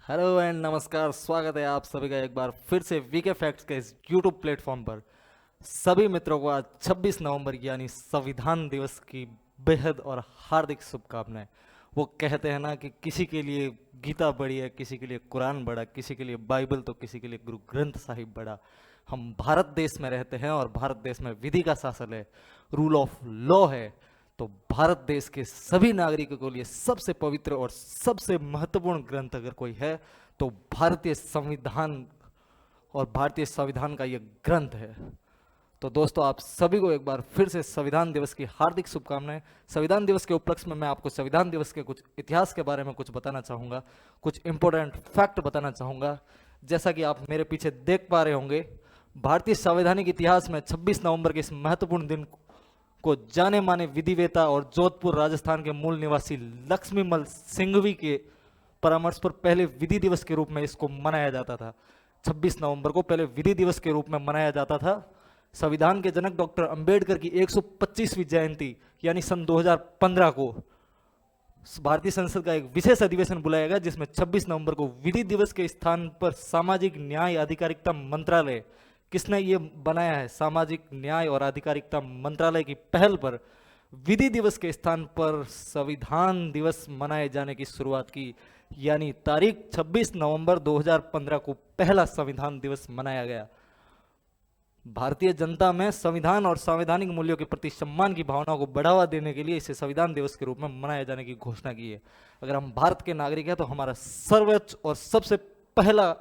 Hello and नमस्कार। स्वागत है आप सभी का एक बार फिर से वीके फैक्ट्स के इस यूट्यूब प्लेटफॉर्म पर। सभी मित्रों को आज 26 नवंबर यानी संविधान दिवस की बेहद और हार्दिक शुभकामनाएं। वो कहते हैं ना कि किसी के लिए गीता बड़ी है, किसी के लिए कुरान बड़ा, किसी के लिए बाइबल तो किसी के लिए गुरु ग्रंथ साहिब बड़ा। हम भारत देश में रहते हैं और भारत देश में विधि का शासन है, रूल ऑफ लॉ है। तो भारत देश के सभी नागरिकों के लिए सबसे पवित्र और सबसे महत्वपूर्ण ग्रंथ अगर कोई है तो भारतीय संविधान और भारतीय संविधान का यह ग्रंथ है। तो दोस्तों, आप सभी को एक बार फिर से संविधान दिवस की हार्दिक शुभकामनाएं। संविधान दिवस के उपलक्ष्य में मैं आपको संविधान दिवस के कुछ इतिहास के बारे में कुछ बताना चाहूँगा, कुछ इंपॉर्टेंट फैक्ट बताना चाहूँगा। जैसा कि आप मेरे पीछे देख पा रहे होंगे, भारतीय संवैधानिक इतिहास में 26 नवंबर के इस महत्वपूर्ण दिन को जाने माने विधिवेता और जोधपुर राजस्थान के मूल निवासी लक्ष्मीमल सिंघवी के परामर्श पर पहले विधि दिवस के रूप में इसको मनाया जाता था। 26 नवंबर को पहले विधि दिवस के रूप में मनाया जाता था। संविधान के जनक डॉक्टर अंबेडकर की 125वीं जयंती यानी सन 2015 को भारतीय संसद का एक विशेष अधिवेशन बुलाया गया, जिसमें 26 नवंबर को विधि दिवस के स्थान पर सामाजिक न्याय अधिकारिता मंत्रालय, किसने ये बनाया है, सामाजिक न्याय और अधिकारिता मंत्रालय की पहल पर विधि दिवस के स्थान पर संविधान दिवस मनाए जाने की शुरुआत की। यानी तारीख 26 नवंबर 2015 को पहला संविधान दिवस मनाया गया। भारतीय जनता में संविधान और संवैधानिक मूल्यों के प्रति सम्मान की भावना को बढ़ावा देने के लिए इसे संविधान दिवस के रूप में मनाए जाने की घोषणा की है। अगर हम भारत के नागरिक हैं तो हमारा सर्वोच्च और सबसे पहला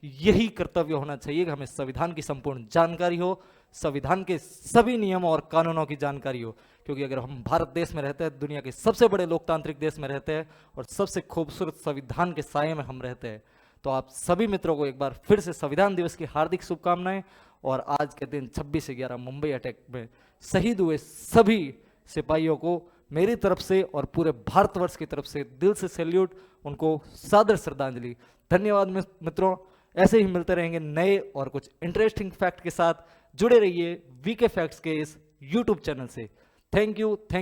यही कर्तव्य होना चाहिए कि हमें संविधान की संपूर्ण जानकारी हो, संविधान के सभी नियमों और कानूनों की जानकारी हो। क्योंकि अगर हम भारत देश में रहते हैं, दुनिया के सबसे बड़े लोकतांत्रिक देश में रहते हैं और सबसे खूबसूरत संविधान के साये में हम रहते हैं। तो आप सभी मित्रों को एक बार फिर से संविधान दिवस की हार्दिक शुभकामनाएं। और आज के दिन 26/11 मुंबई अटैक में शहीद हुए सभी सिपाहियों को मेरी तरफ से और पूरे भारतवर्ष की तरफ से दिल से सैल्यूट, उनको सादर श्रद्धांजलि। धन्यवाद मित्रों। ऐसे ही मिलते रहेंगे नए और कुछ इंटरेस्टिंग फैक्ट के साथ। जुड़े रहिए वीके फैक्ट्स के इस यूट्यूब चैनल से। Thank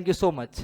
you so much.